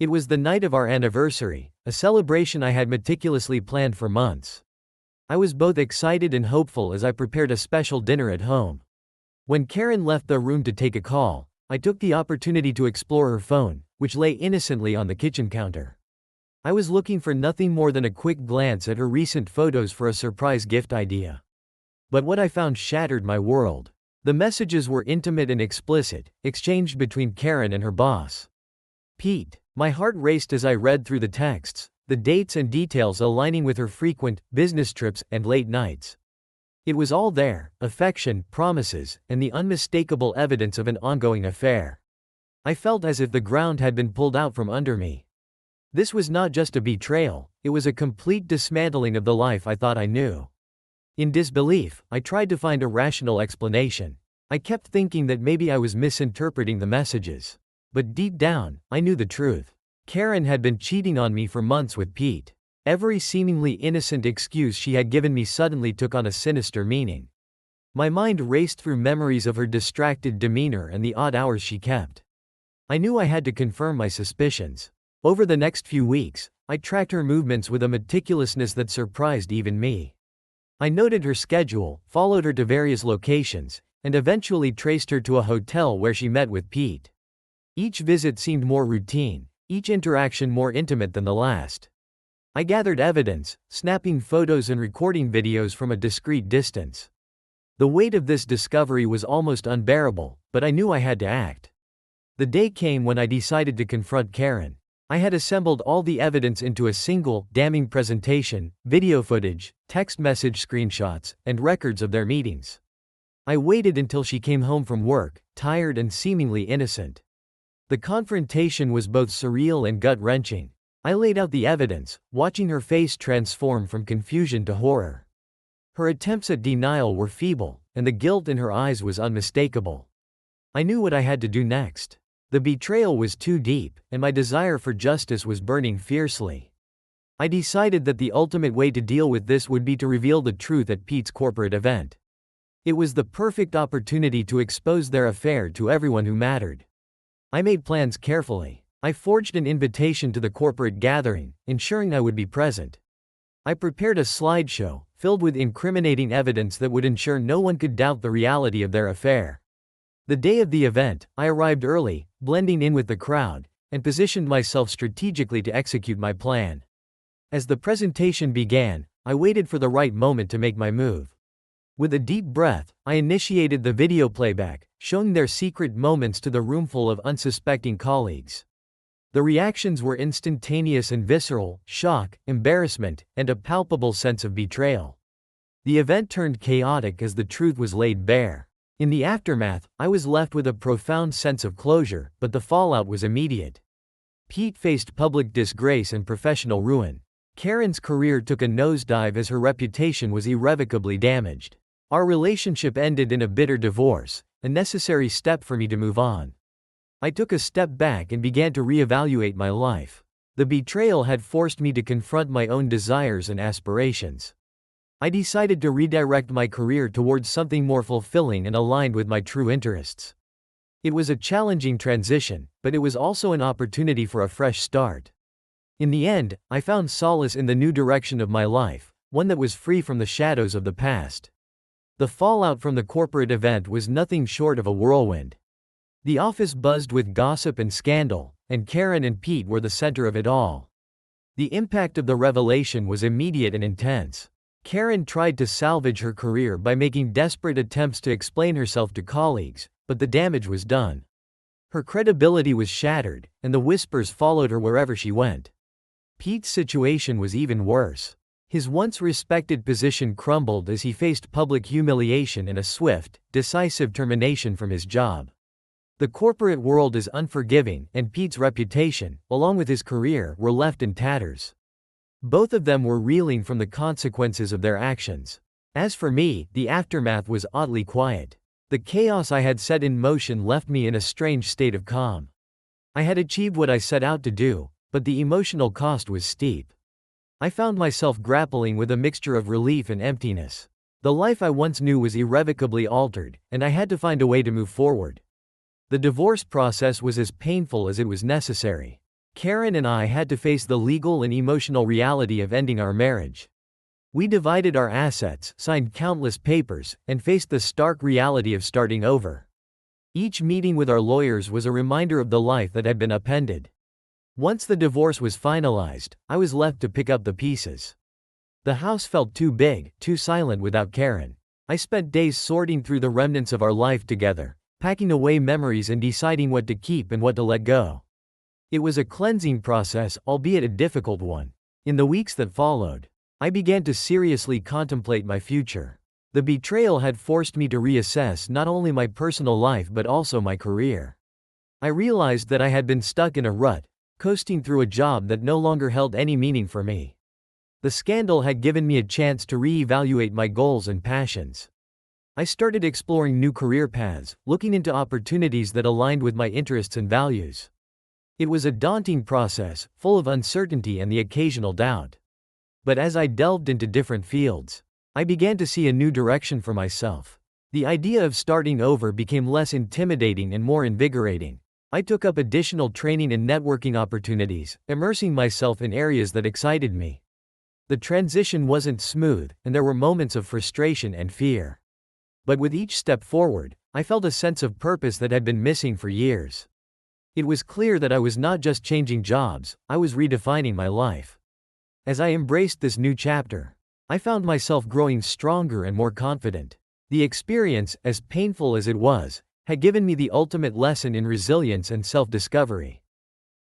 It was the night of our anniversary, a celebration I had meticulously planned for months. I was both excited and hopeful as I prepared a special dinner at home. When Karen left the room to take a call, I took the opportunity to explore her phone, which lay innocently on the kitchen counter. I was looking for nothing more than a quick glance at her recent photos for a surprise gift idea. But what I found shattered my world. The messages were intimate and explicit, exchanged between Karen and her boss, Pete. My heart raced as I read through the texts, the dates and details aligning with her frequent business trips and late nights. It was all there: affection, promises, and the unmistakable evidence of an ongoing affair. I felt as if the ground had been pulled out from under me. This was not just a betrayal, it was a complete dismantling of the life I thought I knew. In disbelief, I tried to find a rational explanation. I kept thinking that maybe I was misinterpreting the messages. But deep down, I knew the truth. Karen had been cheating on me for months with Pete. Every seemingly innocent excuse she had given me suddenly took on a sinister meaning. My mind raced through memories of her distracted demeanor and the odd hours she kept. I knew I had to confirm my suspicions. Over the next few weeks, I tracked her movements with a meticulousness that surprised even me. I noted her schedule, followed her to various locations, and eventually traced her to a hotel where she met with Pete. Each visit seemed more routine, each interaction more intimate than the last. I gathered evidence, snapping photos and recording videos from a discreet distance. The weight of this discovery was almost unbearable, but I knew I had to act. The day came when I decided to confront Karen. I had assembled all the evidence into a single, damning presentation: video footage, text message screenshots, and records of their meetings. I waited until she came home from work, tired and seemingly innocent. The confrontation was both surreal and gut-wrenching. I laid out the evidence, watching her face transform from confusion to horror. Her attempts at denial were feeble, and the guilt in her eyes was unmistakable. I knew what I had to do next. The betrayal was too deep, and my desire for justice was burning fiercely. I decided that the ultimate way to deal with this would be to reveal the truth at Pete's corporate event. It was the perfect opportunity to expose their affair to everyone who mattered. I made plans carefully. I forged an invitation to the corporate gathering, ensuring I would be present. I prepared a slideshow, filled with incriminating evidence that would ensure no one could doubt the reality of their affair. The day of the event, I arrived early, blending in with the crowd, and positioned myself strategically to execute my plan. As the presentation began, I waited for the right moment to make my move. With a deep breath, I initiated the video playback, showing their secret moments to the roomful of unsuspecting colleagues. The reactions were instantaneous and visceral: shock, embarrassment, and a palpable sense of betrayal. The event turned chaotic as the truth was laid bare. In the aftermath, I was left with a profound sense of closure, but the fallout was immediate. Pete faced public disgrace and professional ruin. Karen's career took a nosedive as her reputation was irrevocably damaged. Our relationship ended in a bitter divorce, a necessary step for me to move on. I took a step back and began to reevaluate my life. The betrayal had forced me to confront my own desires and aspirations. I decided to redirect my career towards something more fulfilling and aligned with my true interests. It was a challenging transition, but it was also an opportunity for a fresh start. In the end, I found solace in the new direction of my life, one that was free from the shadows of the past. The fallout from the corporate event was nothing short of a whirlwind. The office buzzed with gossip and scandal, and Karen and Pete were the center of it all. The impact of the revelation was immediate and intense. Karen tried to salvage her career by making desperate attempts to explain herself to colleagues, but the damage was done. Her credibility was shattered, and the whispers followed her wherever she went. Pete's situation was even worse. His once respected position crumbled as he faced public humiliation and a swift, decisive termination from his job. The corporate world is unforgiving, and Pete's reputation, along with his career, were left in tatters. Both of them were reeling from the consequences of their actions. As for me, the aftermath was oddly quiet. The chaos I had set in motion left me in a strange state of calm. I had achieved what I set out to do, but the emotional cost was steep. I found myself grappling with a mixture of relief and emptiness. The life I once knew was irrevocably altered, and I had to find a way to move forward. The divorce process was as painful as it was necessary. Karen and I had to face the legal and emotional reality of ending our marriage. We divided our assets, signed countless papers, and faced the stark reality of starting over. Each meeting with our lawyers was a reminder of the life that had been upended. Once the divorce was finalized, I was left to pick up the pieces. The house felt too big, too silent without Karen. I spent days sorting through the remnants of our life together, packing away memories and deciding what to keep and what to let go. It was a cleansing process, albeit a difficult one. In the weeks that followed, I began to seriously contemplate my future. The betrayal had forced me to reassess not only my personal life but also my career. I realized that I had been stuck in a rut, coasting through a job that no longer held any meaning for me. The scandal had given me a chance to reevaluate my goals and passions. I started exploring new career paths, looking into opportunities that aligned with my interests and values. It was a daunting process, full of uncertainty and the occasional doubt. But as I delved into different fields, I began to see a new direction for myself. The idea of starting over became less intimidating and more invigorating. I took up additional training and networking opportunities, immersing myself in areas that excited me. The transition wasn't smooth, and there were moments of frustration and fear. But with each step forward, I felt a sense of purpose that had been missing for years. It was clear that I was not just changing jobs, I was redefining my life. As I embraced this new chapter, I found myself growing stronger and more confident. The experience, as painful as it was, had given me the ultimate lesson in resilience and self-discovery.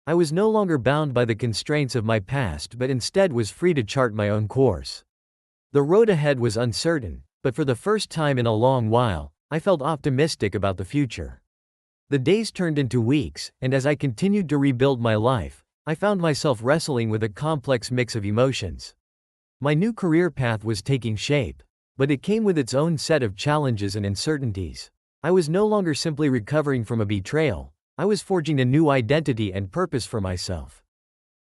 I was no longer bound by the constraints of my past but instead was free to chart my own course. The road ahead was uncertain, but for the first time in a long while, I felt optimistic about the future. The days turned into weeks, and as I continued to rebuild my life, I found myself wrestling with a complex mix of emotions. My new career path was taking shape, but it came with its own set of challenges and uncertainties. I was no longer simply recovering from a betrayal, I was forging a new identity and purpose for myself.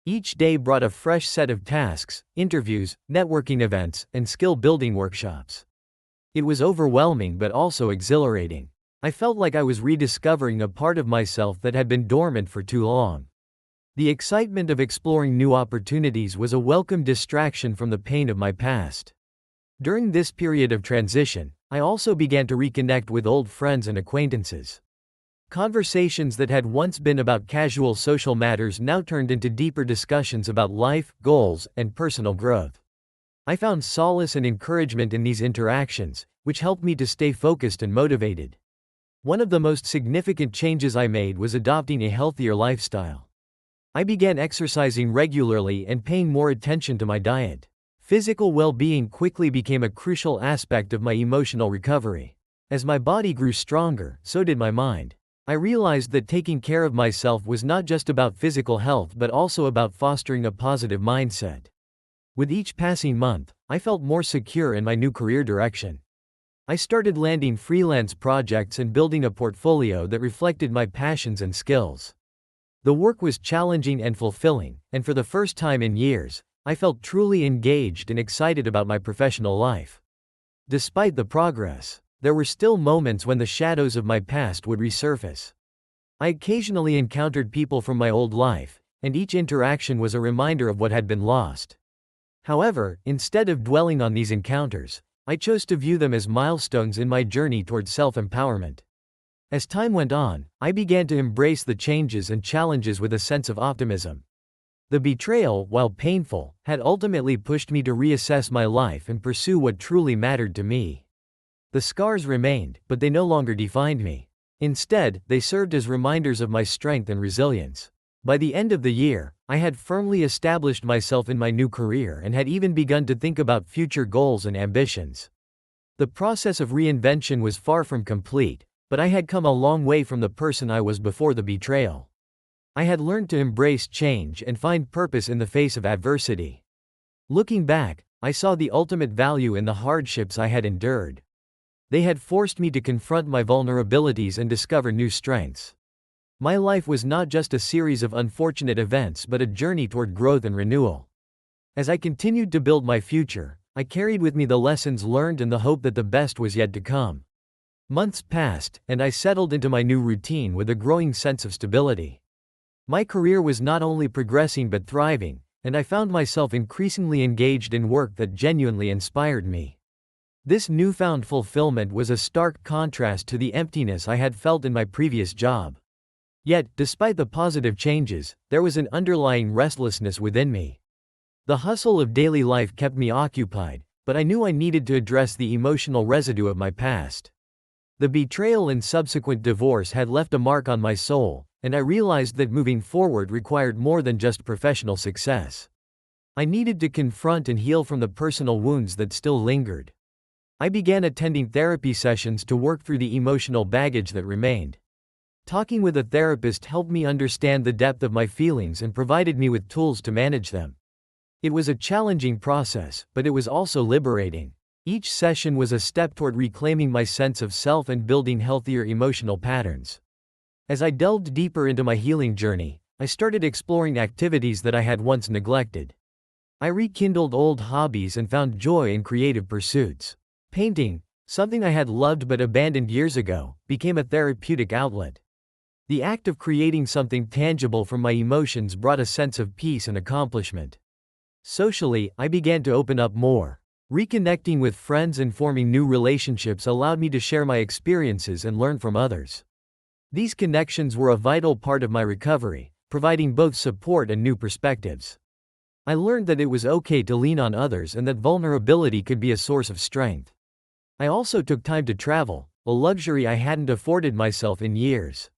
Each day brought a fresh set of tasks, interviews, networking events, and skill-building workshops. It was overwhelming but also exhilarating. I felt like I was rediscovering a part of myself that had been dormant for too long. The excitement of exploring new opportunities was a welcome distraction from the pain of my past. During this period of transition, I also began to reconnect with old friends and acquaintances. Conversations that had once been about casual social matters now turned into deeper discussions about life, goals, and personal growth. I found solace and encouragement in these interactions, which helped me to stay focused and motivated. One of the most significant changes I made was adopting a healthier lifestyle. I began exercising regularly and paying more attention to my diet. Physical well-being quickly became a crucial aspect of my emotional recovery. As my body grew stronger, so did my mind. I realized that taking care of myself was not just about physical health but also about fostering a positive mindset. With each passing month, I felt more secure in my new career direction. I started landing freelance projects and building a portfolio that reflected my passions and skills. The work was challenging and fulfilling, and for the first time in years, I felt truly engaged and excited about my professional life. Despite the progress, there were still moments when the shadows of my past would resurface. I occasionally encountered people from my old life, and each interaction was a reminder of what had been lost. However, instead of dwelling on these encounters, I chose to view them as milestones in my journey toward self-empowerment. As time went on, I began to embrace the changes and challenges with a sense of optimism. The betrayal, while painful, had ultimately pushed me to reassess my life and pursue what truly mattered to me. The scars remained, but they no longer defined me. Instead, they served as reminders of my strength and resilience. By the end of the year, I had firmly established myself in my new career and had even begun to think about future goals and ambitions. The process of reinvention was far from complete, but I had come a long way from the person I was before the betrayal. I had learned to embrace change and find purpose in the face of adversity. Looking back, I saw the ultimate value in the hardships I had endured. They had forced me to confront my vulnerabilities and discover new strengths. My life was not just a series of unfortunate events but a journey toward growth and renewal. As I continued to build my future, I carried with me the lessons learned and the hope that the best was yet to come. Months passed, and I settled into my new routine with a growing sense of stability. My career was not only progressing but thriving, and I found myself increasingly engaged in work that genuinely inspired me. This newfound fulfillment was a stark contrast to the emptiness I had felt in my previous job. Yet, despite the positive changes, there was an underlying restlessness within me. The hustle of daily life kept me occupied, but I knew I needed to address the emotional residue of my past. The betrayal and subsequent divorce had left a mark on my soul, and I realized that moving forward required more than just professional success. I needed to confront and heal from the personal wounds that still lingered. I began attending therapy sessions to work through the emotional baggage that remained. Talking with a therapist helped me understand the depth of my feelings and provided me with tools to manage them. It was a challenging process, but it was also liberating. Each session was a step toward reclaiming my sense of self and building healthier emotional patterns. As I delved deeper into my healing journey, I started exploring activities that I had once neglected. I rekindled old hobbies and found joy in creative pursuits. Painting, something I had loved but abandoned years ago, became a therapeutic outlet. The act of creating something tangible from my emotions brought a sense of peace and accomplishment. Socially, I began to open up more. Reconnecting with friends and forming new relationships allowed me to share my experiences and learn from others. These connections were a vital part of my recovery, providing both support and new perspectives. I learned that it was okay to lean on others and that vulnerability could be a source of strength. I also took time to travel, a luxury I hadn't afforded myself in years.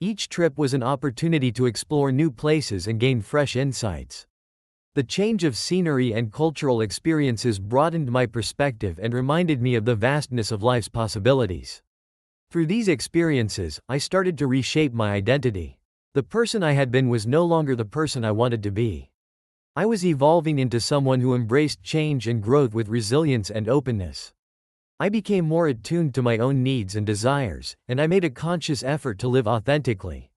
Each trip was an opportunity to explore new places and gain fresh insights. The change of scenery and cultural experiences broadened my perspective and reminded me of the vastness of life's possibilities. Through these experiences, I started to reshape my identity. The person I had been was no longer the person I wanted to be. I was evolving into someone who embraced change and growth with resilience and openness. I became more attuned to my own needs and desires, and I made a conscious effort to live authentically.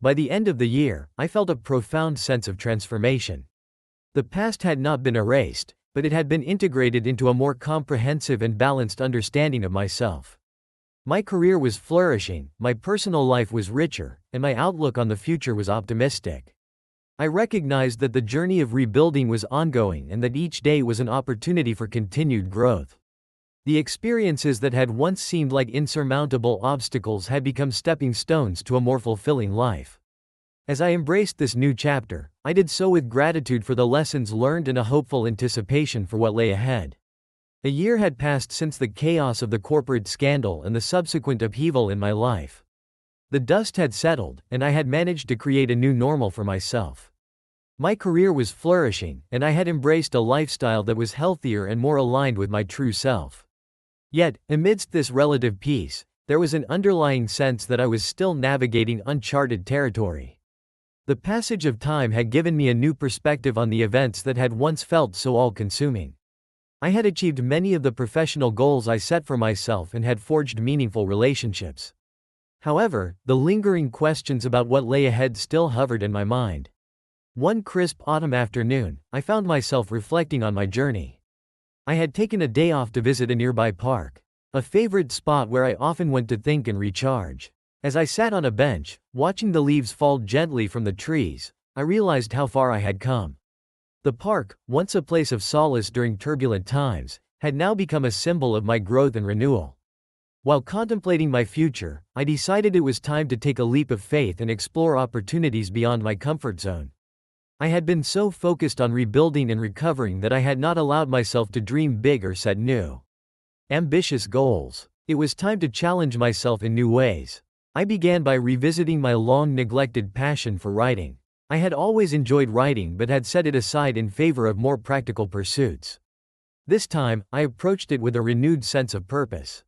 By the end of the year, I felt a profound sense of transformation. The past had not been erased, but it had been integrated into a more comprehensive and balanced understanding of myself. My career was flourishing, my personal life was richer, and my outlook on the future was optimistic. I recognized that the journey of rebuilding was ongoing and that each day was an opportunity for continued growth. The experiences that had once seemed like insurmountable obstacles had become stepping stones to a more fulfilling life. As I embraced this new chapter, I did so with gratitude for the lessons learned and a hopeful anticipation for what lay ahead. A year had passed since the chaos of the corporate scandal and the subsequent upheaval in my life. The dust had settled, and I had managed to create a new normal for myself. My career was flourishing, and I had embraced a lifestyle that was healthier and more aligned with my true self. Yet, amidst this relative peace, there was an underlying sense that I was still navigating uncharted territory. The passage of time had given me a new perspective on the events that had once felt so all-consuming. I had achieved many of the professional goals I set for myself and had forged meaningful relationships. However, the lingering questions about what lay ahead still hovered in my mind. One crisp autumn afternoon, I found myself reflecting on my journey. I had taken a day off to visit a nearby park, a favorite spot where I often went to think and recharge. As I sat on a bench, watching the leaves fall gently from the trees, I realized how far I had come. The park, once a place of solace during turbulent times, had now become a symbol of my growth and renewal. While contemplating my future, I decided it was time to take a leap of faith and explore opportunities beyond my comfort zone. I had been so focused on rebuilding and recovering that I had not allowed myself to dream big or set new, ambitious goals. It was time to challenge myself in new ways. I began by revisiting my long-neglected passion for writing. I had always enjoyed writing but had set it aside in favor of more practical pursuits. This time, I approached it with a renewed sense of purpose.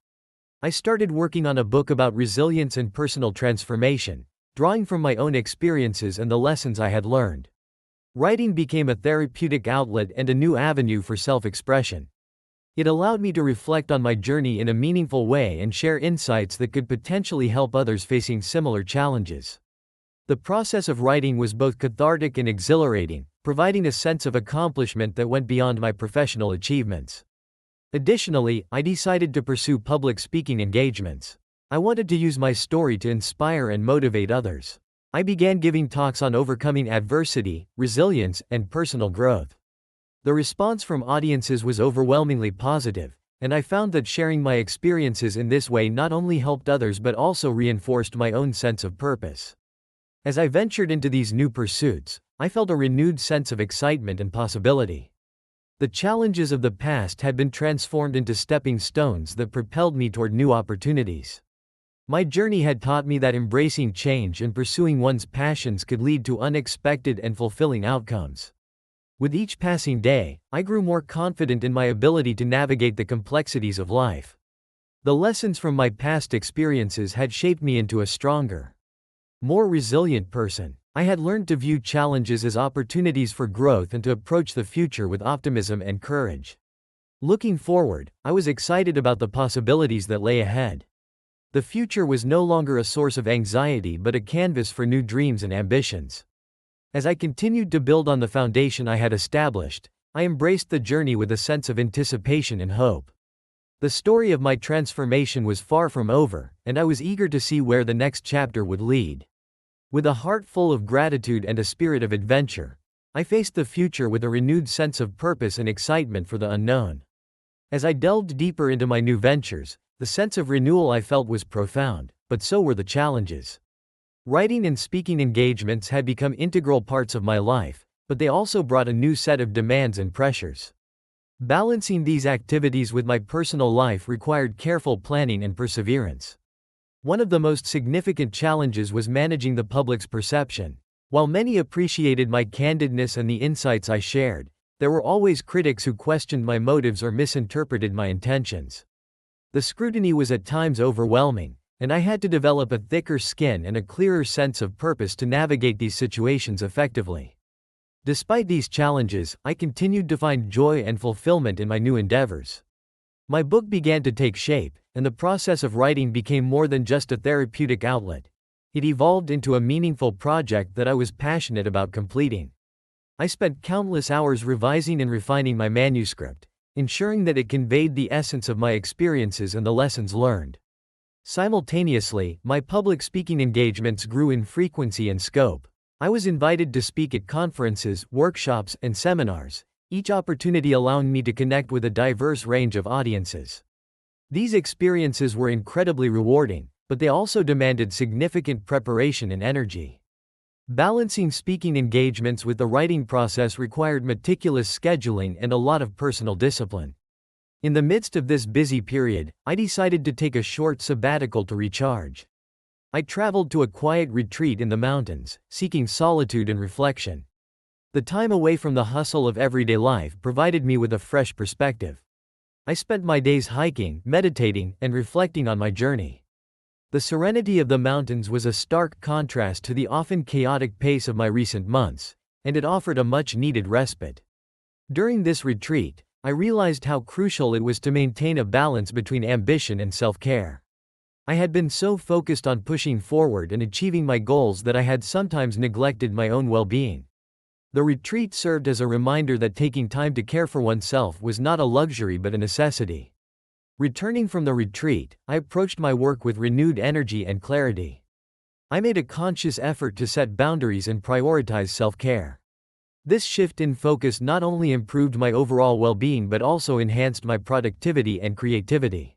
I started working on a book about resilience and personal transformation, drawing from my own experiences and the lessons I had learned. Writing became a therapeutic outlet and a new avenue for self-expression. It allowed me to reflect on my journey in a meaningful way and share insights that could potentially help others facing similar challenges. The process of writing was both cathartic and exhilarating, providing a sense of accomplishment that went beyond my professional achievements. Additionally, I decided to pursue public speaking engagements. I wanted to use my story to inspire and motivate others. I began giving talks on overcoming adversity, resilience, and personal growth. The response from audiences was overwhelmingly positive, and I found that sharing my experiences in this way not only helped others but also reinforced my own sense of purpose. As I ventured into these new pursuits, I felt a renewed sense of excitement and possibility. The challenges of the past had been transformed into stepping stones that propelled me toward new opportunities. My journey had taught me that embracing change and pursuing one's passions could lead to unexpected and fulfilling outcomes. With each passing day, I grew more confident in my ability to navigate the complexities of life. The lessons from my past experiences had shaped me into a stronger, more resilient person. I had learned to view challenges as opportunities for growth and to approach the future with optimism and courage. Looking forward, I was excited about the possibilities that lay ahead. The future was no longer a source of anxiety but a canvas for new dreams and ambitions. As I continued to build on the foundation I had established, I embraced the journey with a sense of anticipation and hope. The story of my transformation was far from over, and I was eager to see where the next chapter would lead. With a heart full of gratitude and a spirit of adventure, I faced the future with a renewed sense of purpose and excitement for the unknown. As I delved deeper into my new ventures, the sense of renewal I felt was profound, but so were the challenges. Writing and speaking engagements had become integral parts of my life, but they also brought a new set of demands and pressures. Balancing these activities with my personal life required careful planning and perseverance. One of the most significant challenges was managing the public's perception. While many appreciated my candidness and the insights I shared, there were always critics who questioned my motives or misinterpreted my intentions. The scrutiny was at times overwhelming, and I had to develop a thicker skin and a clearer sense of purpose to navigate these situations effectively. Despite these challenges, I continued to find joy and fulfillment in my new endeavors. My book began to take shape, and the process of writing became more than just a therapeutic outlet. It evolved into a meaningful project that I was passionate about completing. I spent countless hours revising and refining my manuscript, ensuring that it conveyed the essence of my experiences and the lessons learned. Simultaneously, my public speaking engagements grew in frequency and scope. I was invited to speak at conferences, workshops, and seminars, each opportunity allowing me to connect with a diverse range of audiences. These experiences were incredibly rewarding, but they also demanded significant preparation and energy. Balancing speaking engagements with the writing process required meticulous scheduling and a lot of personal discipline. In the midst of this busy period, I decided to take a short sabbatical to recharge. I traveled to a quiet retreat in the mountains, seeking solitude and reflection. The time away from the hustle of everyday life provided me with a fresh perspective. I spent my days hiking, meditating, and reflecting on my journey. The serenity of the mountains was a stark contrast to the often chaotic pace of my recent months, and it offered a much-needed respite. During this retreat, I realized how crucial it was to maintain a balance between ambition and self-care. I had been so focused on pushing forward and achieving my goals that I had sometimes neglected my own well-being. The retreat served as a reminder that taking time to care for oneself was not a luxury but a necessity. Returning from the retreat, I approached my work with renewed energy and clarity. I made a conscious effort to set boundaries and prioritize self-care. This shift in focus not only improved my overall well-being but also enhanced my productivity and creativity.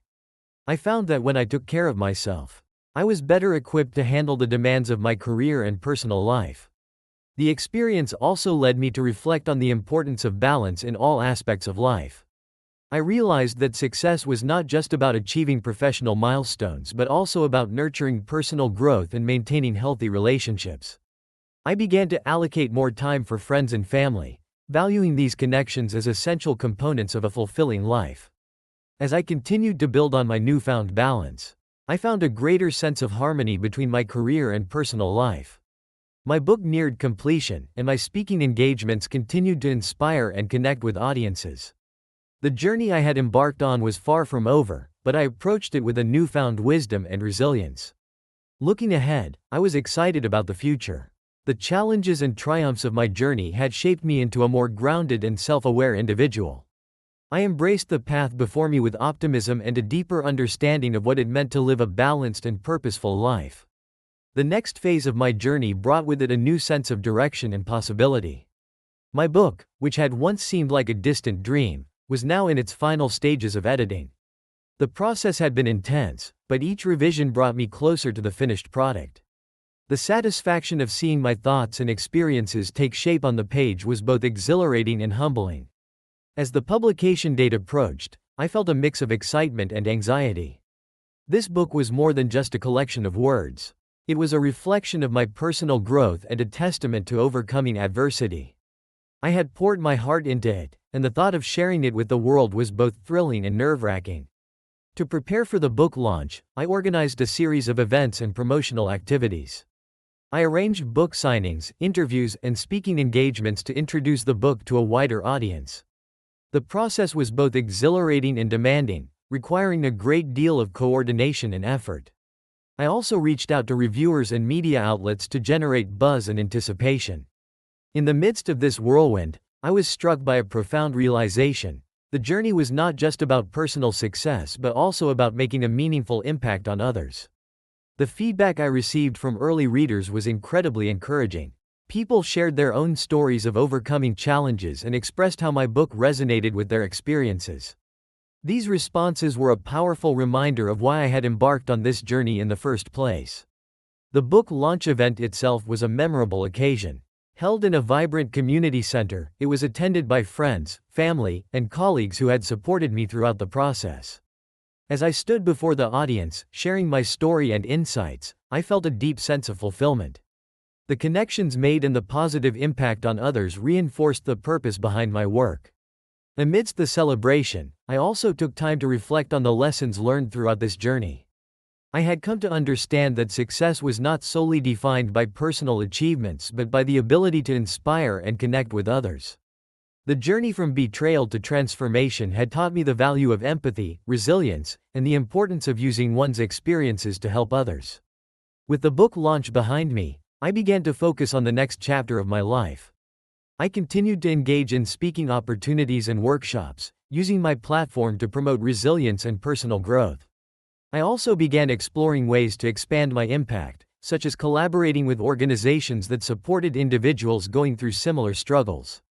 I found that when I took care of myself, I was better equipped to handle the demands of my career and personal life. The experience also led me to reflect on the importance of balance in all aspects of life. I realized that success was not just about achieving professional milestones but also about nurturing personal growth and maintaining healthy relationships. I began to allocate more time for friends and family, valuing these connections as essential components of a fulfilling life. As I continued to build on my newfound balance, I found a greater sense of harmony between my career and personal life. My book neared completion, and my speaking engagements continued to inspire and connect with audiences. The journey I had embarked on was far from over, but I approached it with a newfound wisdom and resilience. Looking ahead, I was excited about the future. The challenges and triumphs of my journey had shaped me into a more grounded and self-aware individual. I embraced the path before me with optimism and a deeper understanding of what it meant to live a balanced and purposeful life. The next phase of my journey brought with it a new sense of direction and possibility. My book, which had once seemed like a distant dream, was now in its final stages of editing. The process had been intense, but each revision brought me closer to the finished product. The satisfaction of seeing my thoughts and experiences take shape on the page was both exhilarating and humbling. As the publication date approached, I felt a mix of excitement and anxiety. This book was more than just a collection of words. It was a reflection of my personal growth and a testament to overcoming adversity. I had poured my heart into it, and the thought of sharing it with the world was both thrilling and nerve-wracking. To prepare for the book launch, I organized a series of events and promotional activities. I arranged book signings, interviews, and speaking engagements to introduce the book to a wider audience. The process was both exhilarating and demanding, requiring a great deal of coordination and effort. I also reached out to reviewers and media outlets to generate buzz and anticipation. In the midst of this whirlwind, I was struck by a profound realization. The journey was not just about personal success but also about making a meaningful impact on others. The feedback I received from early readers was incredibly encouraging. People shared their own stories of overcoming challenges and expressed how my book resonated with their experiences. These responses were a powerful reminder of why I had embarked on this journey in the first place. The book launch event itself was a memorable occasion. Held in a vibrant community center, it was attended by friends, family, and colleagues who had supported me throughout the process. As I stood before the audience, sharing my story and insights, I felt a deep sense of fulfillment. The connections made and the positive impact on others reinforced the purpose behind my work. Amidst the celebration, I also took time to reflect on the lessons learned throughout this journey. I had come to understand that success was not solely defined by personal achievements but by the ability to inspire and connect with others. The journey from betrayal to transformation had taught me the value of empathy, resilience, and the importance of using one's experiences to help others. With the book launch behind me, I began to focus on the next chapter of my life. I continued to engage in speaking opportunities and workshops, using my platform to promote resilience and personal growth. I also began exploring ways to expand my impact, such as collaborating with organizations that supported individuals going through similar struggles.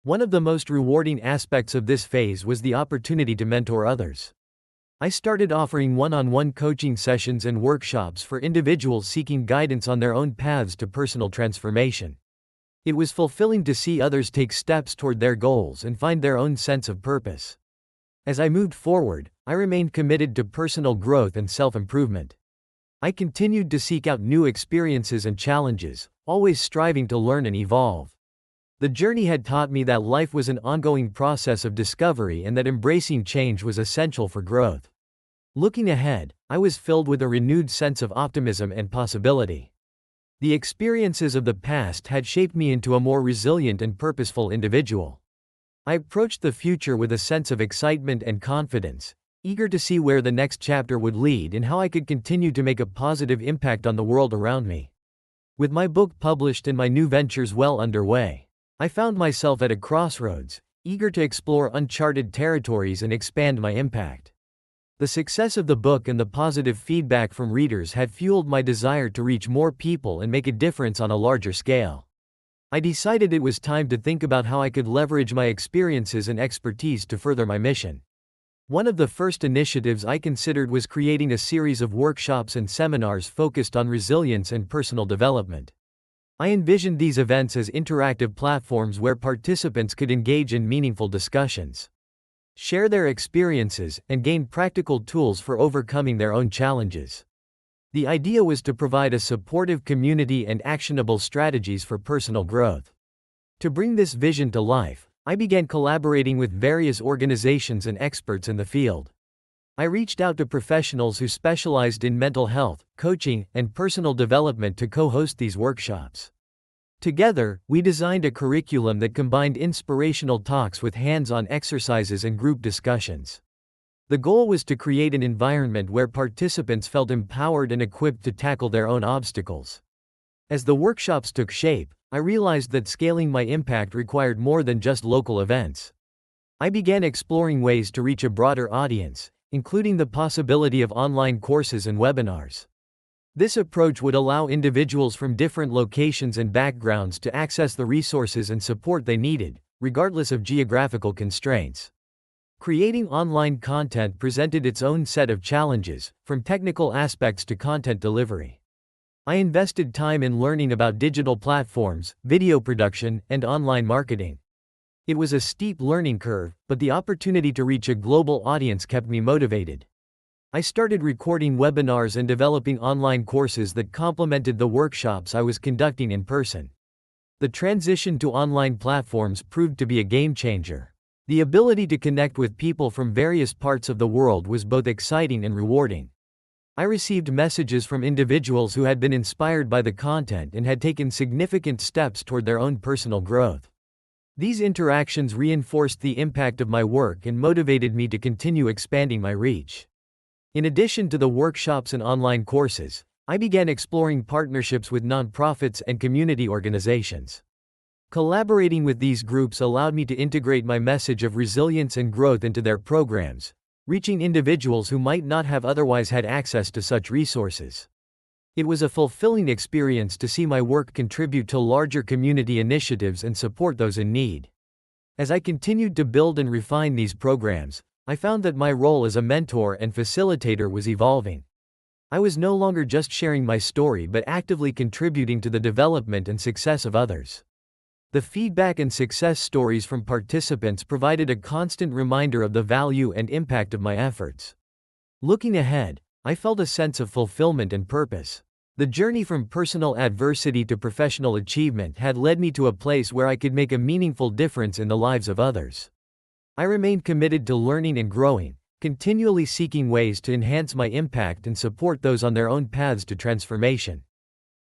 One of the most rewarding aspects of this phase was the opportunity to mentor others. I started offering one-on-one coaching sessions and workshops for individuals seeking guidance on their own paths to personal transformation. It was fulfilling to see others take steps toward their goals and find their own sense of purpose. As I moved forward, I remained committed to personal growth and self-improvement. I continued to seek out new experiences and challenges, always striving to learn and evolve. The journey had taught me that life was an ongoing process of discovery and that embracing change was essential for growth. Looking ahead, I was filled with a renewed sense of optimism and possibility. The experiences of the past had shaped me into a more resilient and purposeful individual. I approached the future with a sense of excitement and confidence, eager to see where the next chapter would lead and how I could continue to make a positive impact on the world around me. With my book published and my new ventures well underway, I found myself at a crossroads, eager to explore uncharted territories and expand my impact. The success of the book and the positive feedback from readers had fueled my desire to reach more people and make a difference on a larger scale. I decided it was time to think about how I could leverage my experiences and expertise to further my mission. One of the first initiatives I considered was creating a series of workshops and seminars focused on resilience and personal development. I envisioned these events as interactive platforms where participants could engage in meaningful discussions, share their experiences, and gain practical tools for overcoming their own challenges. The idea was to provide a supportive community and actionable strategies for personal growth. To bring this vision to life, I began collaborating with various organizations and experts in the field. I reached out to professionals who specialized in mental health, coaching, and personal development to co-host these workshops. Together, we designed a curriculum that combined inspirational talks with hands-on exercises and group discussions. The goal was to create an environment where participants felt empowered and equipped to tackle their own obstacles. As the workshops took shape, I realized that scaling my impact required more than just local events. I began exploring ways to reach a broader audience, including the possibility of online courses and webinars. This approach would allow individuals from different locations and backgrounds to access the resources and support they needed, regardless of geographical constraints. Creating online content presented its own set of challenges, from technical aspects to content delivery. I invested time in learning about digital platforms, video production, and online marketing. It was a steep learning curve, but the opportunity to reach a global audience kept me motivated. I started recording webinars and developing online courses that complemented the workshops I was conducting in person. The transition to online platforms proved to be a game changer. The ability to connect with people from various parts of the world was both exciting and rewarding. I received messages from individuals who had been inspired by the content and had taken significant steps toward their own personal growth. These interactions reinforced the impact of my work and motivated me to continue expanding my reach. In addition to the workshops and online courses, I began exploring partnerships with nonprofits and community organizations. Collaborating with these groups allowed me to integrate my message of resilience and growth into their programs, reaching individuals who might not have otherwise had access to such resources. It was a fulfilling experience to see my work contribute to larger community initiatives and support those in need. As I continued to build and refine these programs, I found that my role as a mentor and facilitator was evolving. I was no longer just sharing my story but actively contributing to the development and success of others. The feedback and success stories from participants provided a constant reminder of the value and impact of my efforts. Looking ahead, I felt a sense of fulfillment and purpose. The journey from personal adversity to professional achievement had led me to a place where I could make a meaningful difference in the lives of others. I remained committed to learning and growing, continually seeking ways to enhance my impact and support those on their own paths to transformation.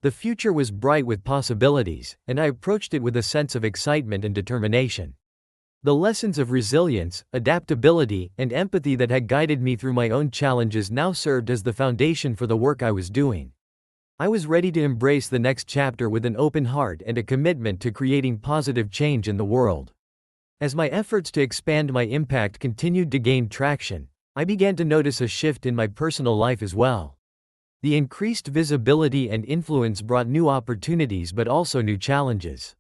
The future was bright with possibilities, and I approached it with a sense of excitement and determination. The lessons of resilience, adaptability, and empathy that had guided me through my own challenges now served as the foundation for the work I was doing. I was ready to embrace the next chapter with an open heart and a commitment to creating positive change in the world. As my efforts to expand my impact continued to gain traction, I began to notice a shift in my personal life as well. The increased visibility and influence brought new opportunities but also new challenges.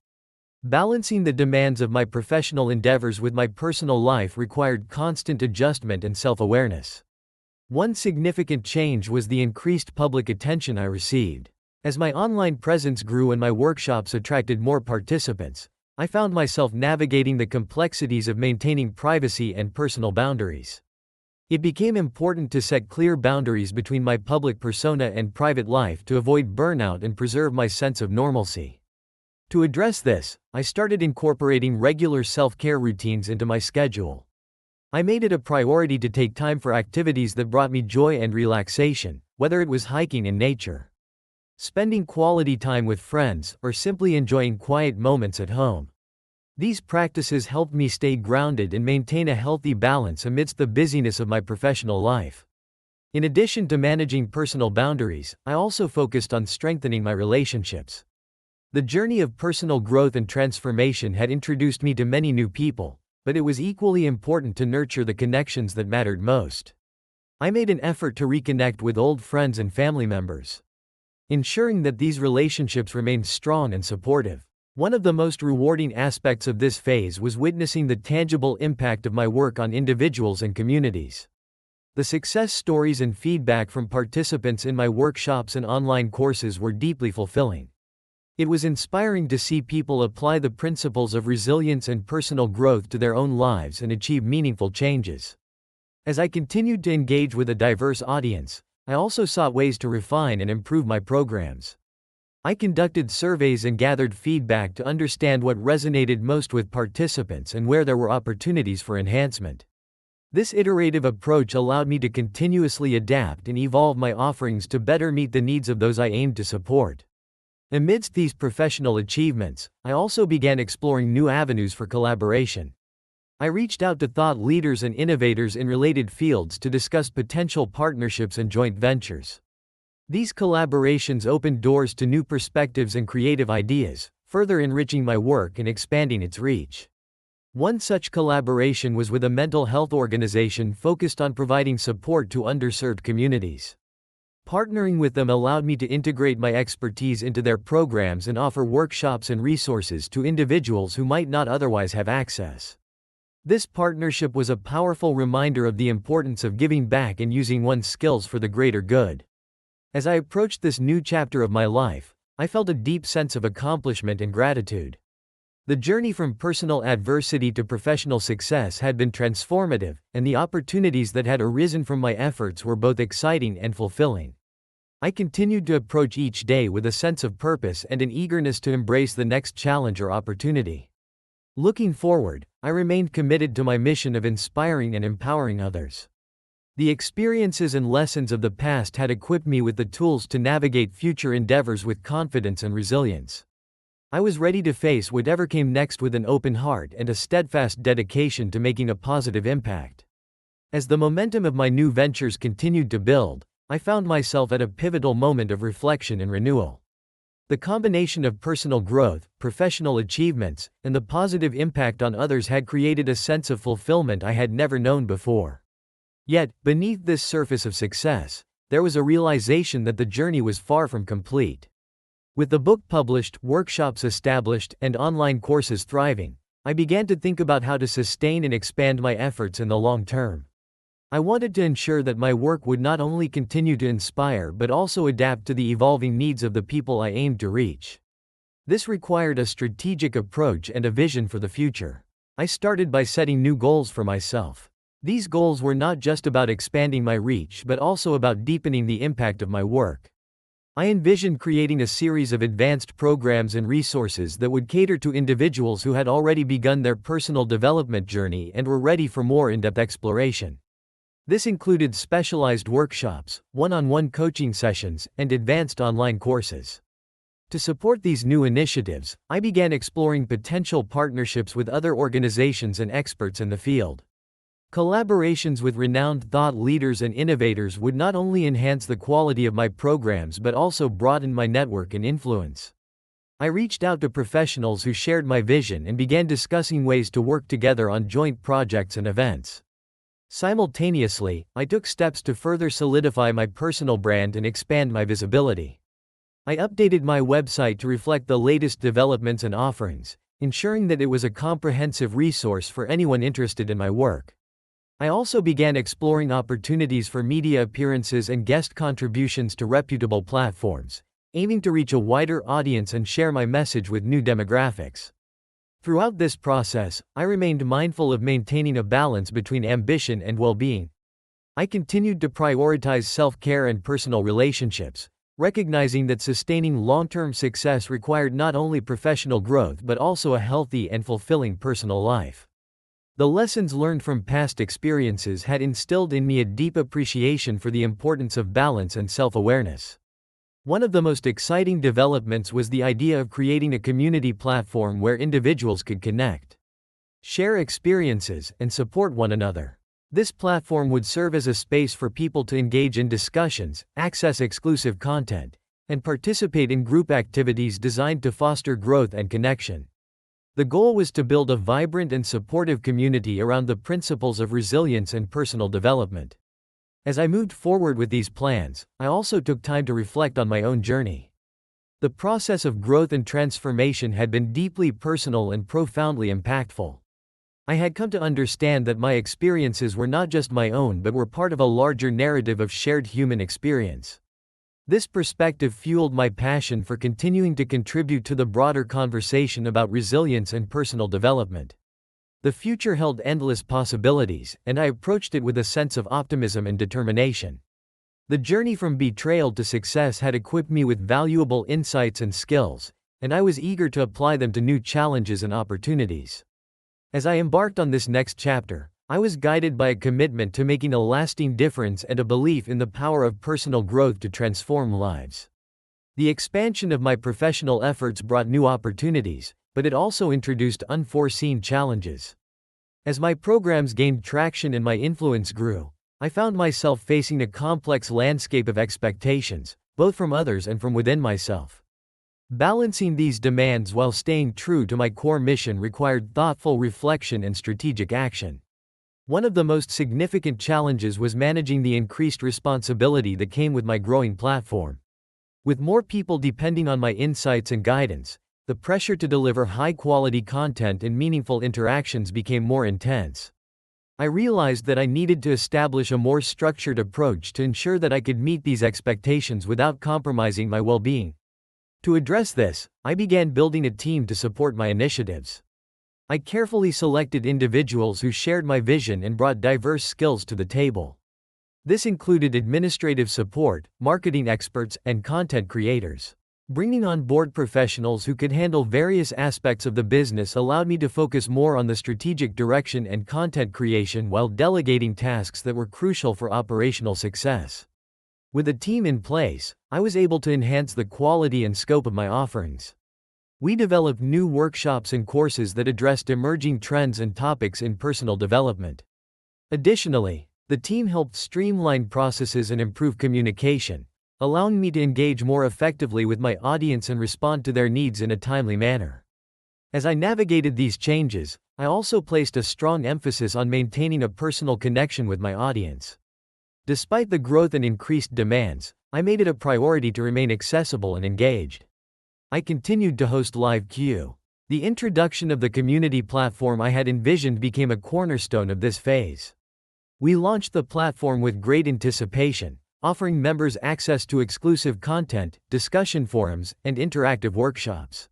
Balancing the demands of my professional endeavors with my personal life required constant adjustment and self-awareness. One significant change was the increased public attention I received. As my online presence grew and my workshops attracted more participants, I found myself navigating the complexities of maintaining privacy and personal boundaries. It became important to set clear boundaries between my public persona and private life to avoid burnout and preserve my sense of normalcy. To address this, I started incorporating regular self-care routines into my schedule. I made it a priority to take time for activities that brought me joy and relaxation, whether it was hiking in nature, spending quality time with friends, or simply enjoying quiet moments at home. These practices helped me stay grounded and maintain a healthy balance amidst the busyness of my professional life. In addition to managing personal boundaries, I also focused on strengthening my relationships. The journey of personal growth and transformation had introduced me to many new people, but it was equally important to nurture the connections that mattered most. I made an effort to reconnect with old friends and family members, ensuring that these relationships remained strong and supportive. One of the most rewarding aspects of this phase was witnessing the tangible impact of my work on individuals and communities. The success stories and feedback from participants in my workshops and online courses were deeply fulfilling. It was inspiring to see people apply the principles of resilience and personal growth to their own lives and achieve meaningful changes. As I continued to engage with a diverse audience, I also sought ways to refine and improve my programs. I conducted surveys and gathered feedback to understand what resonated most with participants and where there were opportunities for enhancement. This iterative approach allowed me to continuously adapt and evolve my offerings to better meet the needs of those I aimed to support. Amidst these professional achievements, I also began exploring new avenues for collaboration. I reached out to thought leaders and innovators in related fields to discuss potential partnerships and joint ventures. These collaborations opened doors to new perspectives and creative ideas, further enriching my work and expanding its reach. One such collaboration was with a mental health organization focused on providing support to underserved communities. Partnering with them allowed me to integrate my expertise into their programs and offer workshops and resources to individuals who might not otherwise have access. This partnership was a powerful reminder of the importance of giving back and using one's skills for the greater good. As I approached this new chapter of my life, I felt a deep sense of accomplishment and gratitude. The journey from personal adversity to professional success had been transformative, and the opportunities that had arisen from my efforts were both exciting and fulfilling. I continued to approach each day with a sense of purpose and an eagerness to embrace the next challenge or opportunity. Looking forward, I remained committed to my mission of inspiring and empowering others. The experiences and lessons of the past had equipped me with the tools to navigate future endeavors with confidence and resilience. I was ready to face whatever came next with an open heart and a steadfast dedication to making a positive impact. As the momentum of my new ventures continued to build, I found myself at a pivotal moment of reflection and renewal. The combination of personal growth, professional achievements, and the positive impact on others had created a sense of fulfillment I had never known before. Yet, beneath this surface of success, there was a realization that the journey was far from complete. With the book published, workshops established, and online courses thriving, I began to think about how to sustain and expand my efforts in the long term. I wanted to ensure that my work would not only continue to inspire but also adapt to the evolving needs of the people I aimed to reach. This required a strategic approach and a vision for the future. I started by setting new goals for myself. These goals were not just about expanding my reach but also about deepening the impact of my work. I envisioned creating a series of advanced programs and resources that would cater to individuals who had already begun their personal development journey and were ready for more in-depth exploration. This included specialized workshops, one-on-one coaching sessions, and advanced online courses. To support these new initiatives, I began exploring potential partnerships with other organizations and experts in the field. Collaborations with renowned thought leaders and innovators would not only enhance the quality of my programs but also broaden my network and influence. I reached out to professionals who shared my vision and began discussing ways to work together on joint projects and events. Simultaneously, I took steps to further solidify my personal brand and expand my visibility. I updated my website to reflect the latest developments and offerings, ensuring that it was a comprehensive resource for anyone interested in my work. I also began exploring opportunities for media appearances and guest contributions to reputable platforms, aiming to reach a wider audience and share my message with new demographics. Throughout this process, I remained mindful of maintaining a balance between ambition and well-being. I continued to prioritize self-care and personal relationships, recognizing that sustaining long-term success required not only professional growth but also a healthy and fulfilling personal life. The lessons learned from past experiences had instilled in me a deep appreciation for the importance of balance and self-awareness. One of the most exciting developments was the idea of creating a community platform where individuals could connect, share experiences, and support one another. This platform would serve as a space for people to engage in discussions, access exclusive content, and participate in group activities designed to foster growth and connection. The goal was to build a vibrant and supportive community around the principles of resilience and personal development. As I moved forward with these plans, I also took time to reflect on my own journey. The process of growth and transformation had been deeply personal and profoundly impactful. I had come to understand that my experiences were not just my own but were part of a larger narrative of shared human experience. This perspective fueled my passion for continuing to contribute to the broader conversation about resilience and personal development. The future held endless possibilities, and I approached it with a sense of optimism and determination. The journey from betrayal to success had equipped me with valuable insights and skills, and I was eager to apply them to new challenges and opportunities. As I embarked on this next chapter, I was guided by a commitment to making a lasting difference and a belief in the power of personal growth to transform lives. The expansion of my professional efforts brought new opportunities, but it also introduced unforeseen challenges. As my programs gained traction and my influence grew, I found myself facing a complex landscape of expectations, both from others and from within myself. Balancing these demands while staying true to my core mission required thoughtful reflection and strategic action. One of the most significant challenges was managing the increased responsibility that came with my growing platform. With more people depending on my insights and guidance, the pressure to deliver high-quality content and meaningful interactions became more intense. I realized that I needed to establish a more structured approach to ensure that I could meet these expectations without compromising my well-being. To address this, I began building a team to support my initiatives. I carefully selected individuals who shared my vision and brought diverse skills to the table. This included administrative support, marketing experts, and content creators. Bringing on board professionals who could handle various aspects of the business allowed me to focus more on the strategic direction and content creation while delegating tasks that were crucial for operational success. With a team in place, I was able to enhance the quality and scope of my offerings. We developed new workshops and courses that addressed emerging trends and topics in personal development. Additionally, the team helped streamline processes and improve communication, allowing me to engage more effectively with my audience and respond to their needs in a timely manner. As I navigated these changes, I also placed a strong emphasis on maintaining a personal connection with my audience. Despite the growth and increased demands, I made it a priority to remain accessible and engaged. I continued to host live Q. The introduction of the community platform I had envisioned became a cornerstone of this phase. We launched the platform with great anticipation, offering members access to exclusive content, discussion forums, and interactive workshops.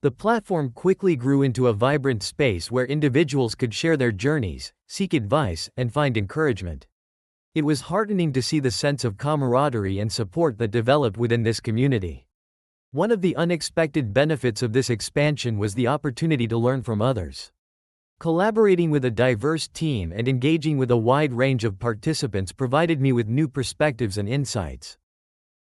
The platform quickly grew into a vibrant space where individuals could share their journeys, seek advice, and find encouragement. It was heartening to see the sense of camaraderie and support that developed within this community. One of the unexpected benefits of this expansion was the opportunity to learn from others. Collaborating with a diverse team and engaging with a wide range of participants provided me with new perspectives and insights.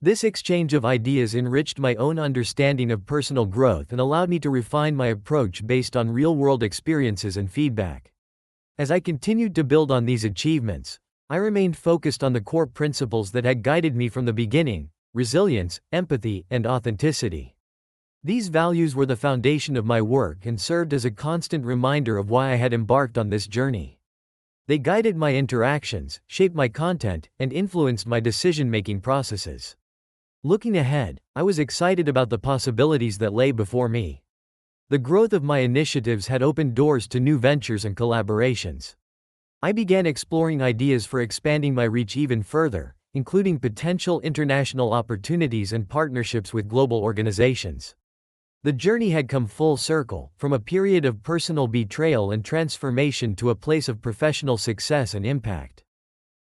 This exchange of ideas enriched my own understanding of personal growth and allowed me to refine my approach based on real-world experiences and feedback. As I continued to build on these achievements, I remained focused on the core principles that had guided me from the beginning: resilience, empathy, and authenticity. These values were the foundation of my work and served as a constant reminder of why I had embarked on this journey. They guided my interactions, shaped my content, and influenced my decision-making processes. Looking ahead, I was excited about the possibilities that lay before me. The growth of my initiatives had opened doors to new ventures and collaborations. I began exploring ideas for expanding my reach even further, including potential international opportunities and partnerships with global organizations. The journey had come full circle, from a period of personal betrayal and transformation to a place of professional success and impact.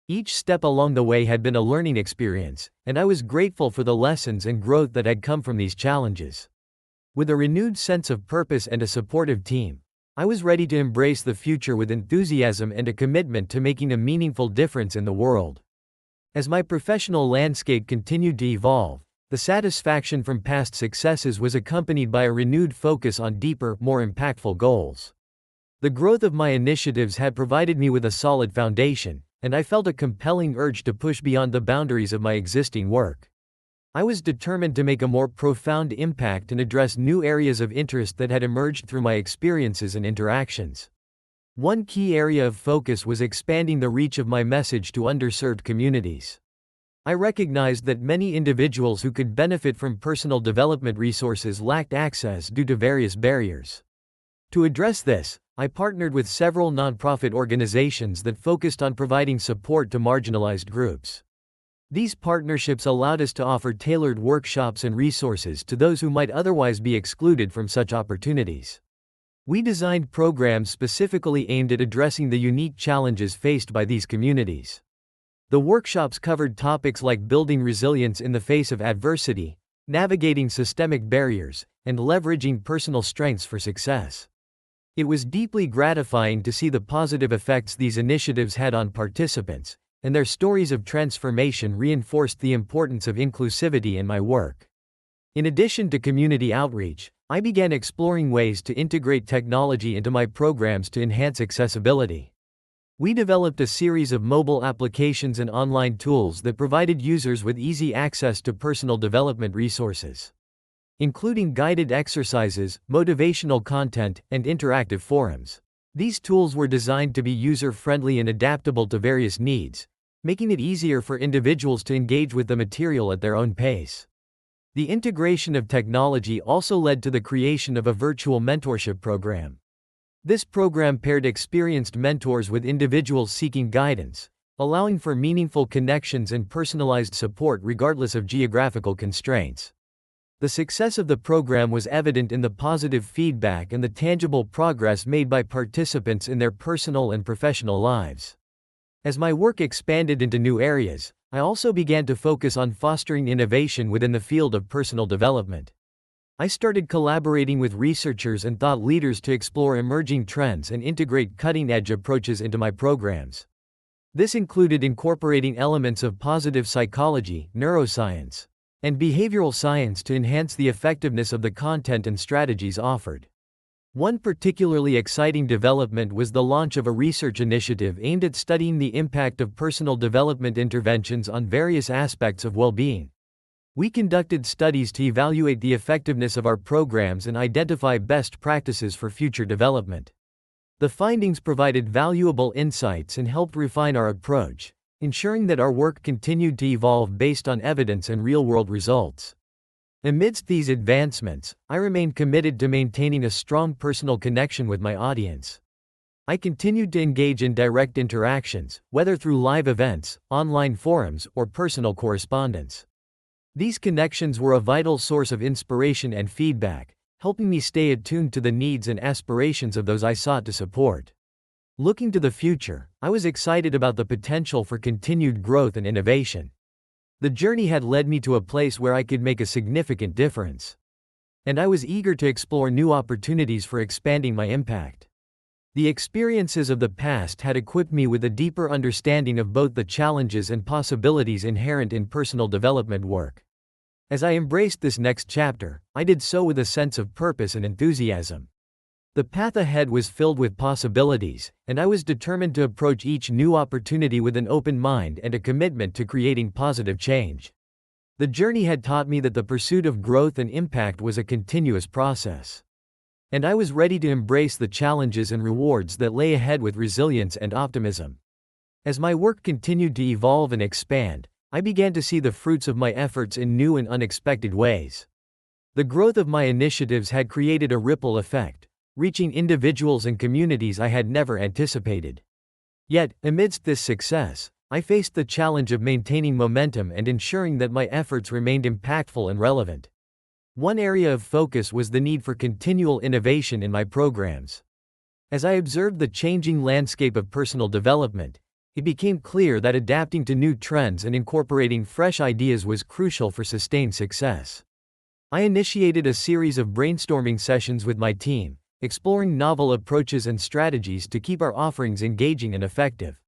Each step along the way had been a learning experience, and I was grateful for the lessons and growth that had come from these challenges. With a renewed sense of purpose and a supportive team, I was ready to embrace the future with enthusiasm and a commitment to making a meaningful difference in the world. As my professional landscape continued to evolve, the satisfaction from past successes was accompanied by a renewed focus on deeper, more impactful goals. The growth of my initiatives had provided me with a solid foundation, and I felt a compelling urge to push beyond the boundaries of my existing work. I was determined to make a more profound impact and address new areas of interest that had emerged through my experiences and interactions. One key area of focus was expanding the reach of my message to underserved communities. I recognized that many individuals who could benefit from personal development resources lacked access due to various barriers. To address this, I partnered with several nonprofit organizations that focused on providing support to marginalized groups. These partnerships allowed us to offer tailored workshops and resources to those who might otherwise be excluded from such opportunities. We designed programs specifically aimed at addressing the unique challenges faced by these communities. The workshops covered topics like building resilience in the face of adversity, navigating systemic barriers, and leveraging personal strengths for success. It was deeply gratifying to see the positive effects these initiatives had on participants, and their stories of transformation reinforced the importance of inclusivity in my work. In addition to community outreach, I began exploring ways to integrate technology into my programs to enhance accessibility. We developed a series of mobile applications and online tools that provided users with easy access to personal development resources, including guided exercises, motivational content, and interactive forums. These tools were designed to be user-friendly and adaptable to various needs, making it easier for individuals to engage with the material at their own pace. The integration of technology also led to the creation of a virtual mentorship program. This program paired experienced mentors with individuals seeking guidance, allowing for meaningful connections and personalized support regardless of geographical constraints. The success of the program was evident in the positive feedback and the tangible progress made by participants in their personal and professional lives. As my work expanded into new areas, I also began to focus on fostering innovation within the field of personal development. I started collaborating with researchers and thought leaders to explore emerging trends and integrate cutting-edge approaches into my programs. This included incorporating elements of positive psychology, neuroscience, and behavioral science to enhance the effectiveness of the content and strategies offered. One particularly exciting development was the launch of a research initiative aimed at studying the impact of personal development interventions on various aspects of well-being. We conducted studies to evaluate the effectiveness of our programs and identify best practices for future development. The findings provided valuable insights and helped refine our approach, ensuring that our work continued to evolve based on evidence and real-world results. Amidst these advancements, I remained committed to maintaining a strong personal connection with my audience. I continued to engage in direct interactions, whether through live events, online forums, or personal correspondence. These connections were a vital source of inspiration and feedback, helping me stay attuned to the needs and aspirations of those I sought to support. Looking to the future, I was excited about the potential for continued growth and innovation. The journey had led me to a place where I could make a significant difference. And I was eager to explore new opportunities for expanding my impact. The experiences of the past had equipped me with a deeper understanding of both the challenges and possibilities inherent in personal development work. As I embraced this next chapter, I did so with a sense of purpose and enthusiasm. The path ahead was filled with possibilities, and I was determined to approach each new opportunity with an open mind and a commitment to creating positive change. The journey had taught me that the pursuit of growth and impact was a continuous process. And I was ready to embrace the challenges and rewards that lay ahead with resilience and optimism. As my work continued to evolve and expand, I began to see the fruits of my efforts in new and unexpected ways. The growth of my initiatives had created a ripple effect, reaching individuals and communities I had never anticipated. Yet, amidst this success, I faced the challenge of maintaining momentum and ensuring that my efforts remained impactful and relevant. One area of focus was the need for continual innovation in my programs. As I observed the changing landscape of personal development, it became clear that adapting to new trends and incorporating fresh ideas was crucial for sustained success. I initiated a series of brainstorming sessions with my team, exploring novel approaches and strategies to keep our offerings engaging and effective.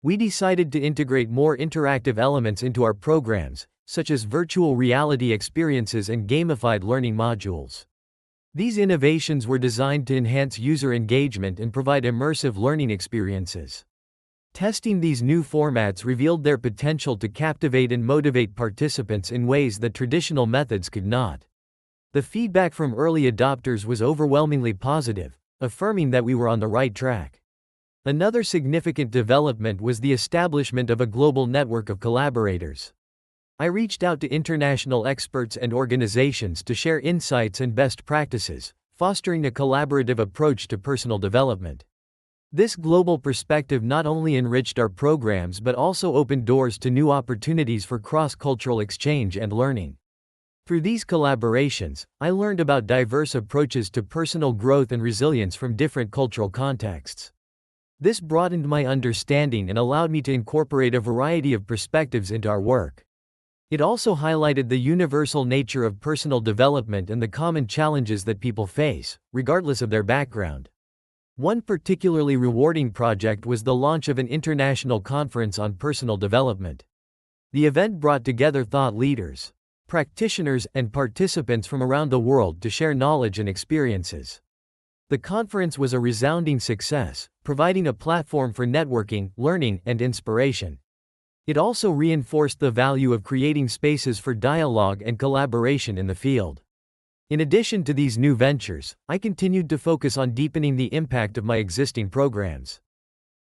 We decided to integrate more interactive elements into our programs, such as virtual reality experiences and gamified learning modules. These innovations were designed to enhance user engagement and provide immersive learning experiences. Testing these new formats revealed their potential to captivate and motivate participants in ways that traditional methods could not. The feedback from early adopters was overwhelmingly positive, affirming that we were on the right track. Another significant development was the establishment of a global network of collaborators. I reached out to international experts and organizations to share insights and best practices, fostering a collaborative approach to personal development. This global perspective not only enriched our programs but also opened doors to new opportunities for cross-cultural exchange and learning. Through these collaborations, I learned about diverse approaches to personal growth and resilience from different cultural contexts. This broadened my understanding and allowed me to incorporate a variety of perspectives into our work. It also highlighted the universal nature of personal development and the common challenges that people face, regardless of their background. One particularly rewarding project was the launch of an international conference on personal development. The event brought together thought leaders, practitioners, and participants from around the world to share knowledge and experiences. The conference was a resounding success, providing a platform for networking, learning, and inspiration. It also reinforced the value of creating spaces for dialogue and collaboration in the field. In addition to these new ventures, I continued to focus on deepening the impact of my existing programs.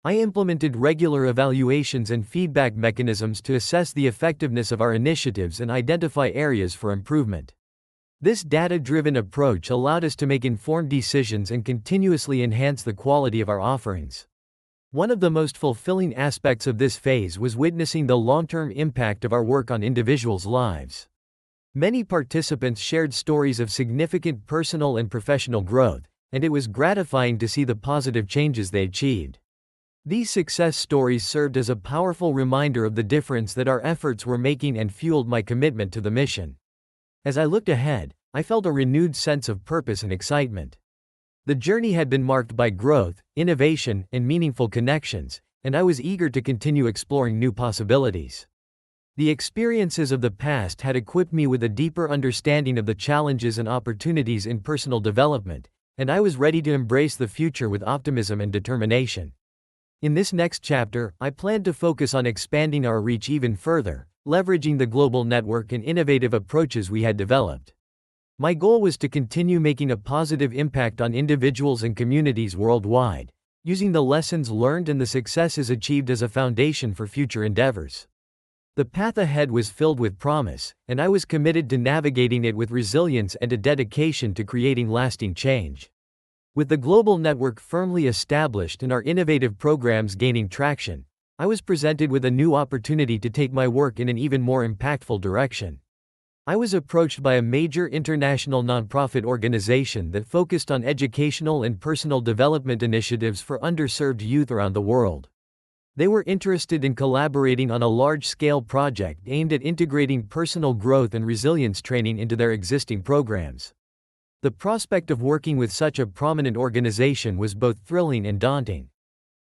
I implemented regular evaluations and feedback mechanisms to assess the effectiveness of our initiatives and identify areas for improvement. This data-driven approach allowed us to make informed decisions and continuously enhance the quality of our offerings. One of the most fulfilling aspects of this phase was witnessing the long-term impact of our work on individuals' lives. Many participants shared stories of significant personal and professional growth, and it was gratifying to see the positive changes they achieved. These success stories served as a powerful reminder of the difference that our efforts were making and fueled my commitment to the mission. As I looked ahead, I felt a renewed sense of purpose and excitement. The journey had been marked by growth, innovation, and meaningful connections, and I was eager to continue exploring new possibilities. The experiences of the past had equipped me with a deeper understanding of the challenges and opportunities in personal development, and I was ready to embrace the future with optimism and determination. In this next chapter, I plan to focus on expanding our reach even further, leveraging the global network and innovative approaches we had developed. My goal was to continue making a positive impact on individuals and communities worldwide, using the lessons learned and the successes achieved as a foundation for future endeavors. The path ahead was filled with promise, and I was committed to navigating it with resilience and a dedication to creating lasting change. With the global network firmly established and our innovative programs gaining traction, I was presented with a new opportunity to take my work in an even more impactful direction. I was approached by a major international nonprofit organization that focused on educational and personal development initiatives for underserved youth around the world. They were interested in collaborating on a large-scale project aimed at integrating personal growth and resilience training into their existing programs. The prospect of working with such a prominent organization was both thrilling and daunting.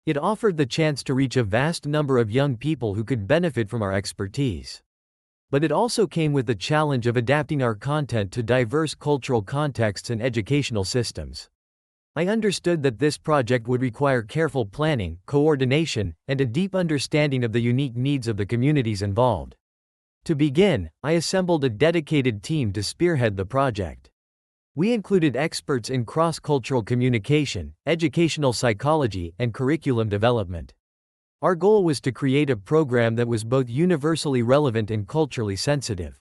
It offered the chance to reach a vast number of young people who could benefit from our expertise. But it also came with the challenge of adapting our content to diverse cultural contexts and educational systems. I understood that this project would require careful planning, coordination, and a deep understanding of the unique needs of the communities involved. To begin, I assembled a dedicated team to spearhead the project. We included experts in cross-cultural communication, educational psychology, and curriculum development. Our goal was to create a program that was both universally relevant and culturally sensitive.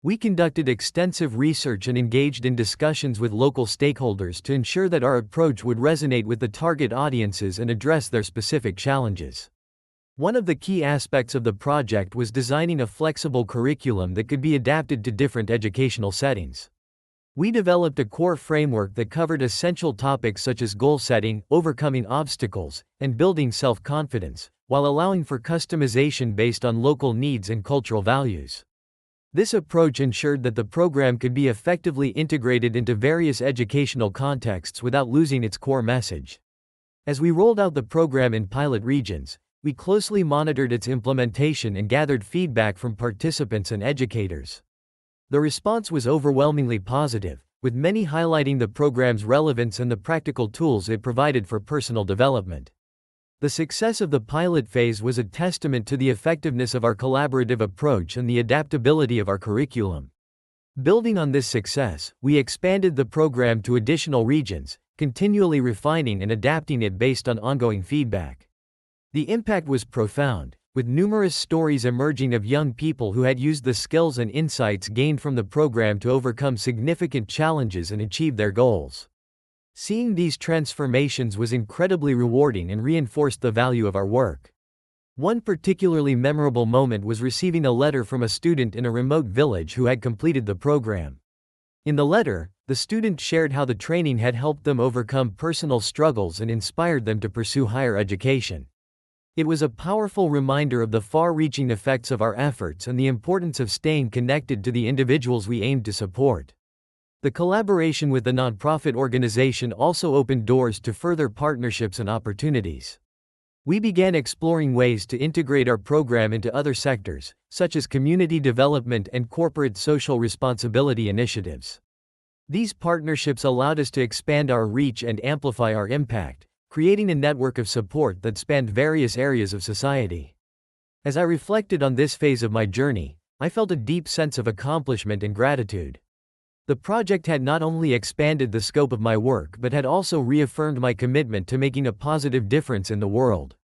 We conducted extensive research and engaged in discussions with local stakeholders to ensure that our approach would resonate with the target audiences and address their specific challenges. One of the key aspects of the project was designing a flexible curriculum that could be adapted to different educational settings. We developed a core framework that covered essential topics such as goal setting, overcoming obstacles, and building self-confidence, while allowing for customization based on local needs and cultural values. This approach ensured that the program could be effectively integrated into various educational contexts without losing its core message. As we rolled out the program in pilot regions, we closely monitored its implementation and gathered feedback from participants and educators. The response was overwhelmingly positive, with many highlighting the program's relevance and the practical tools it provided for personal development. The success of the pilot phase was a testament to the effectiveness of our collaborative approach and the adaptability of our curriculum. Building on this success, we expanded the program to additional regions, continually refining and adapting it based on ongoing feedback. The impact was profound, with numerous stories emerging of young people who had used the skills and insights gained from the program to overcome significant challenges and achieve their goals. Seeing these transformations was incredibly rewarding and reinforced the value of our work. One particularly memorable moment was receiving a letter from a student in a remote village who had completed the program. In the letter, the student shared how the training had helped them overcome personal struggles and inspired them to pursue higher education. It was a powerful reminder of the far-reaching effects of our efforts and the importance of staying connected to the individuals we aimed to support. The collaboration with the nonprofit organization also opened doors to further partnerships and opportunities. We began exploring ways to integrate our program into other sectors, such as community development and corporate social responsibility initiatives. These partnerships allowed us to expand our reach and amplify our impact, creating a network of support that spanned various areas of society. As I reflected on this phase of my journey, I felt a deep sense of accomplishment and gratitude. The project had not only expanded the scope of my work but had also reaffirmed my commitment to making a positive difference in the world.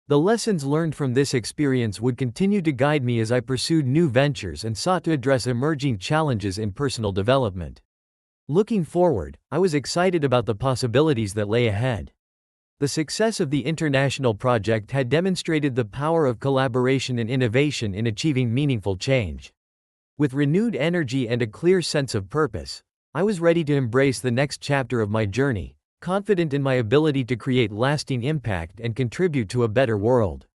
The lessons learned from this experience would continue to guide me as I pursued new ventures and sought to address emerging challenges in personal development. Looking forward, I was excited about the possibilities that lay ahead. The success of the international project had demonstrated the power of collaboration and innovation in achieving meaningful change. With renewed energy and a clear sense of purpose, I was ready to embrace the next chapter of my journey, confident in my ability to create lasting impact and contribute to a better world.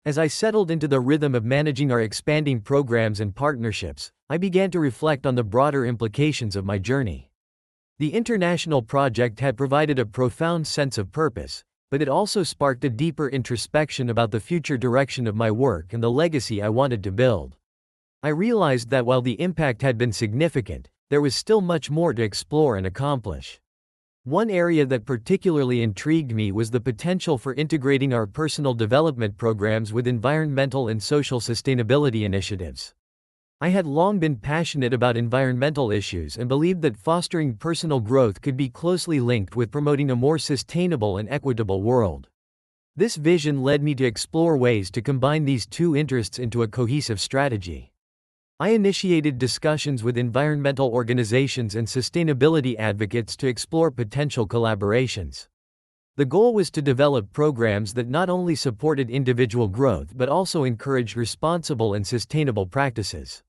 As I settled into the rhythm of managing our expanding programs and partnerships, I began to reflect on the broader implications of my journey. The international project had provided a profound sense of purpose, but it also sparked a deeper introspection about the future direction of my work and the legacy I wanted to build. I realized that while the impact had been significant, there was still much more to explore and accomplish. One area that particularly intrigued me was the potential for integrating our personal development programs with environmental and social sustainability initiatives. I had long been passionate about environmental issues and believed that fostering personal growth could be closely linked with promoting a more sustainable and equitable world. This vision led me to explore ways to combine these two interests into a cohesive strategy. I initiated discussions with environmental organizations and sustainability advocates to explore potential collaborations. The goal was to develop programs that not only supported individual growth but also encouraged responsible and sustainable practices.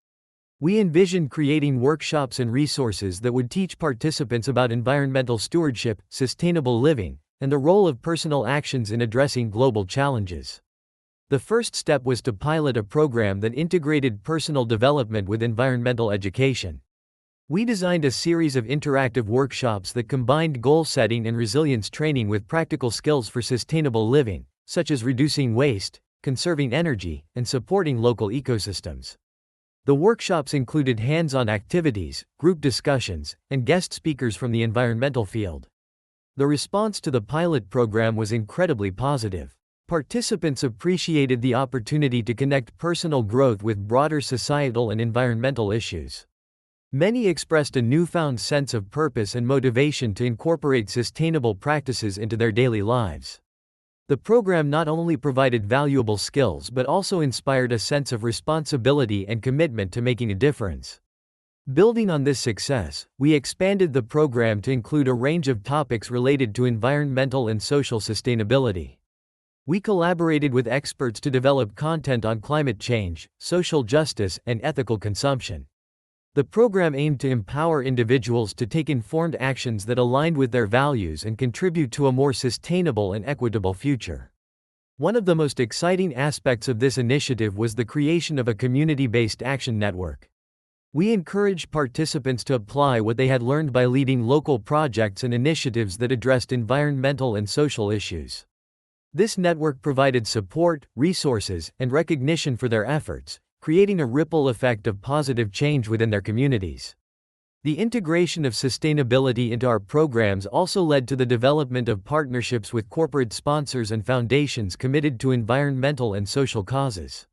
We envisioned creating workshops and resources that would teach participants about environmental stewardship, sustainable living, and the role of personal actions in addressing global challenges. The first step was to pilot a program that integrated personal development with environmental education. We designed a series of interactive workshops that combined goal setting and resilience training with practical skills for sustainable living, such as reducing waste, conserving energy, and supporting local ecosystems. The workshops included hands-on activities, group discussions, and guest speakers from the environmental field. The response to the pilot program was incredibly positive. Participants appreciated the opportunity to connect personal growth with broader societal and environmental issues. Many expressed a newfound sense of purpose and motivation to incorporate sustainable practices into their daily lives. The program not only provided valuable skills but also inspired a sense of responsibility and commitment to making a difference. Building on this success, we expanded the program to include a range of topics related to environmental and social sustainability. We collaborated with experts to develop content on climate change, social justice, and ethical consumption. The program aimed to empower individuals to take informed actions that aligned with their values and contribute to a more sustainable and equitable future. One of the most exciting aspects of this initiative was the creation of a community-based action network. We encouraged participants to apply what they had learned by leading local projects and initiatives that addressed environmental and social issues. This network provided support, resources, and recognition for their efforts, creating a ripple effect of positive change within their communities. The integration of sustainability into our programs also led to the development of partnerships with corporate sponsors and foundations committed to environmental and social causes.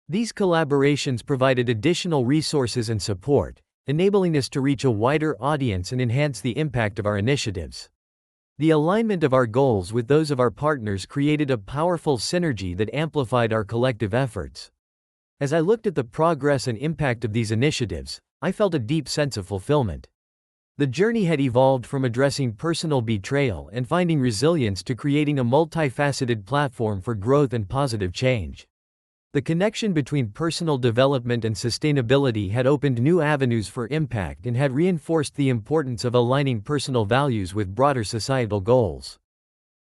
These collaborations provided additional resources and support, enabling us to reach a wider audience and enhance the impact of our initiatives. The alignment of our goals with those of our partners created a powerful synergy that amplified our collective efforts. As I looked at the progress and impact of these initiatives, I felt a deep sense of fulfillment. The journey had evolved from addressing personal betrayal and finding resilience to creating a multifaceted platform for growth and positive change. The connection between personal development and sustainability had opened new avenues for impact and had reinforced the importance of aligning personal values with broader societal goals.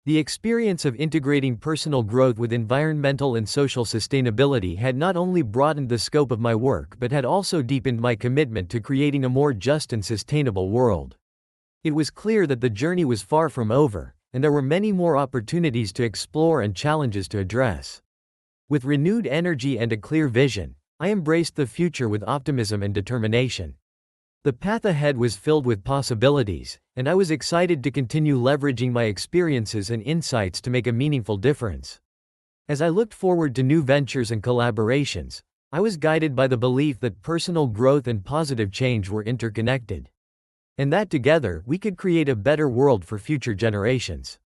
The experience of integrating personal growth with environmental and social sustainability had not only broadened the scope of my work but had also deepened my commitment to creating a more just and sustainable world. It was clear that the journey was far from over, and there were many more opportunities to explore and challenges to address. With renewed energy and a clear vision, I embraced the future with optimism and determination. The path ahead was filled with possibilities, and I was excited to continue leveraging my experiences and insights to make a meaningful difference. As I looked forward to new ventures and collaborations, I was guided by the belief that personal growth and positive change were interconnected. And that together, we could create a better world for future generations.